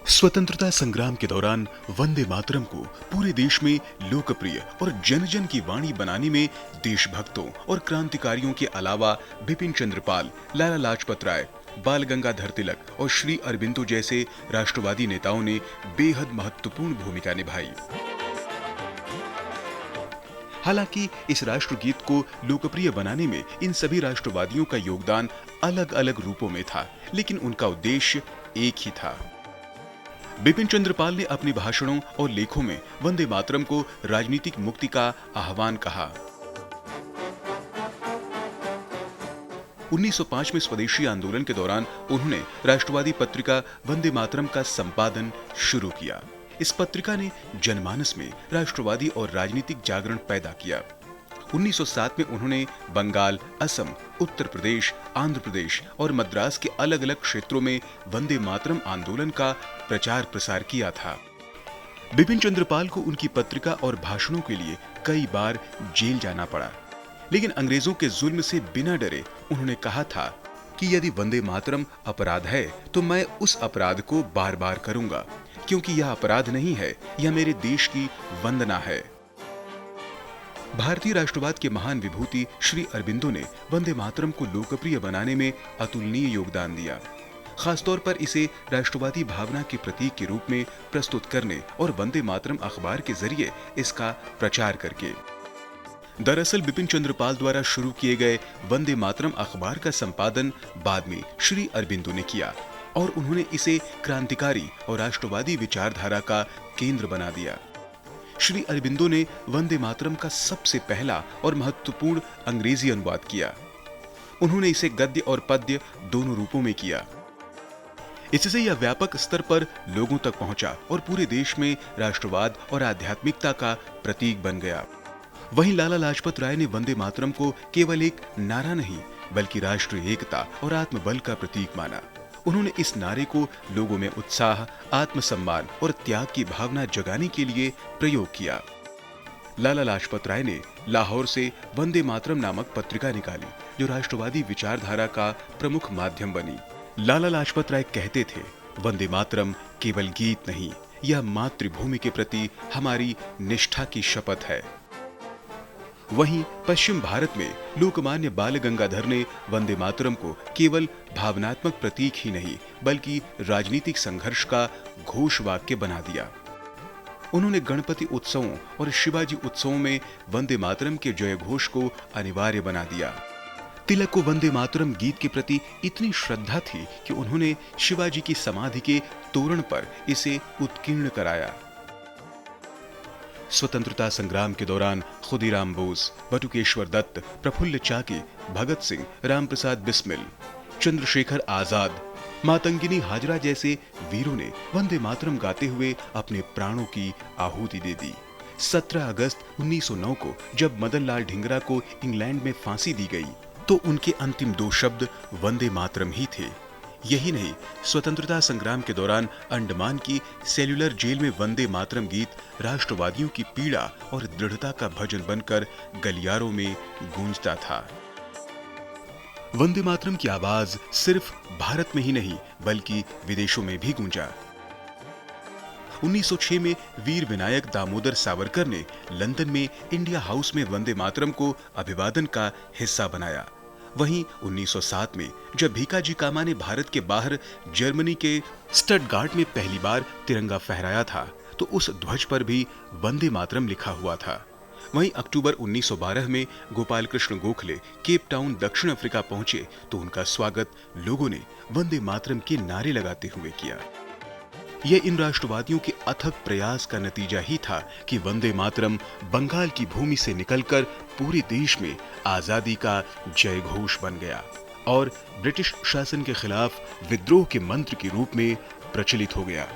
स्वतंत्रता संग्राम के दौरान वंदे मातरम को पूरे देश में लोकप्रिय और जन जन की वाणी बनाने में देशभक्तों और क्रांतिकारियों के अलावा बिपिन चंद्र पाल, लाला लाजपत राय, बाल गंगाधर तिलक और श्री अरबिंदो जैसे राष्ट्रवादी नेताओं ने बेहद महत्वपूर्ण भूमिका निभाई। हालांकि इस राष्ट्रगीत को लोकप्रिय बनाने में इन सभी राष्ट्रवादियों का योगदान अलग अलग रूपों में था, लेकिन उनका उद्देश्य एक ही था। बिपिन चंद्र पाल ने अपने भाषणों और लेखों में वंदे मातरम को राजनीतिक मुक्ति का आह्वान कहा। 1905 में स्वदेशी आंदोलन के दौरान उन्होंने राष्ट्रवादी पत्रिका वंदे मातरम का संपादन शुरू किया। इस पत्रिका ने जनमानस में राष्ट्रवादी और राजनीतिक जागरण पैदा किया। 1907 में उन्होंने बंगाल, असम, उत्तर प्रदेश, आंध्र प्रदेश और मद्रास के अलग अलग क्षेत्रों में वंदे मातरम आंदोलन का प्रचार प्रसार किया था। बिपिन चंद्र पाल को उनकी पत्रिका और भाषणों के लिए कई बार जेल जाना पड़ा, लेकिन अंग्रेजों के जुल्म से बिना डरे उन्होंने कहा था कि यदि वंदे मातरम अपराध है तो मैं उस अपराध को बार बार करूंगा, क्योंकि यह अपराध नहीं है, यह मेरे देश की वंदना है। भारतीय राष्ट्रवाद के महान विभूति श्री अरबिंदो ने वंदे मातरम को लोकप्रिय बनाने में अतुलनीय योगदान दिया, खासतौर पर इसे राष्ट्रवादी भावना के प्रतीक के रूप में प्रस्तुत करने और वंदे मातरम अखबार के जरिए इसका प्रचार करके। दरअसल बिपिन चंद्र पाल द्वारा शुरू किए गए वंदे मातरम अखबार का संपादन बाद में श्री अरबिंदो ने किया और उन्होंने इसे क्रांतिकारी और राष्ट्रवादी विचारधारा का केंद्र बना दिया। श्री अरबिंदो ने वंदे मातरम का सबसे पहला और महत्वपूर्ण अंग्रेजी अनुवाद किया। उन्होंने इसे गद्य और पद्य दोनों रूपों में किया। इससे यह व्यापक स्तर पर लोगों तक पहुंचा और पूरे देश में राष्ट्रवाद और आध्यात्मिकता का प्रतीक बन गया। वहीं लाला लाजपत राय ने वंदे मातरम को केवल एक नारा नहीं, बल्कि राष्ट्रीय एकता और आत्मबल का प्रतीक माना। उन्होंने इस नारे को लोगों में उत्साह, आत्मसम्मान और त्याग की भावना जगाने के लिए प्रयोग किया। लाला लाजपत राय ने लाहौर से वंदे मातरम नामक पत्रिका निकाली, जो राष्ट्रवादी विचारधारा का प्रमुख माध्यम बनी। लाला लाजपत राय कहते थे, वंदे मातरम केवल गीत नहीं, यह मातृभूमि के प्रति हमारी निष्ठा की शपथ है। वहीं पश्चिम भारत में लोकमान्य बाल गंगाधर ने वंदे मातरम को केवल भावनात्मक प्रतीक ही नहीं, बल्कि राजनीतिक संघर्ष का घोष वाक्य बना दिया। उन्होंने गणपति उत्सवों और शिवाजी उत्सवों में वंदे मातरम के जय घोष को अनिवार्य बना दिया। तिलक को वंदे मातरम गीत के प्रति इतनी श्रद्धा थी कि उन्होंने शिवाजी की समाधि के तोरण पर इसे उत्कीर्ण कराया। स्वतंत्रता संग्राम के दौरान खुदीराम बोस, बटुकेश्वर दत्त, प्रफुल्ल चाकी, भगत सिंह, रामप्रसाद बिस्मिल, चंद्रशेखर आजाद, मातंगिनी हाजरा जैसे वीरों ने वंदे मातरम गाते हुए अपने प्राणों की आहुति दे दी। 17 अगस्त 1909 को जब मदन लाल ढींगरा को इंग्लैंड में फांसी दी गई, तो उनके अंतिम 2 शब्द वंदे मातरम ही थे। यही नहीं, स्वतंत्रता संग्राम के दौरान अंडमान की सेल्युलर जेल में वंदे मातरम गीत राष्ट्रवादियों की पीड़ा और दृढ़ता का भजन बनकर गलियारों में गूंजता था। वंदे मातरम की आवाज सिर्फ भारत में ही नहीं, बल्कि विदेशों में भी गूंजा। 1906 में वीर विनायक दामोदर सावरकर ने लंदन में इंडिया हाउस में वंदे मातरम को अभिवादन का हिस्सा बनाया। वहीं 1907 में जब भीकाजी कामा ने भारत के बाहर जर्मनी के स्टटगार्ट में पहली बार तिरंगा फहराया था, तो उस ध्वज पर भी वंदे मातरम लिखा हुआ था। वहीं अक्टूबर 1912 में गोपाल कृष्ण गोखले केप टाउन दक्षिण अफ्रीका पहुंचे, तो उनका स्वागत लोगों ने वंदे मातरम के नारे लगाते हुए किया। यह इन राष्ट्रवादियों के अथक प्रयास का नतीजा ही था कि वंदे मातरम बंगाल की भूमि से निकलकर पूरे देश में आजादी का जय घोष बन गया और ब्रिटिश शासन के खिलाफ विद्रोह के मंत्र के रूप में प्रचलित हो गया।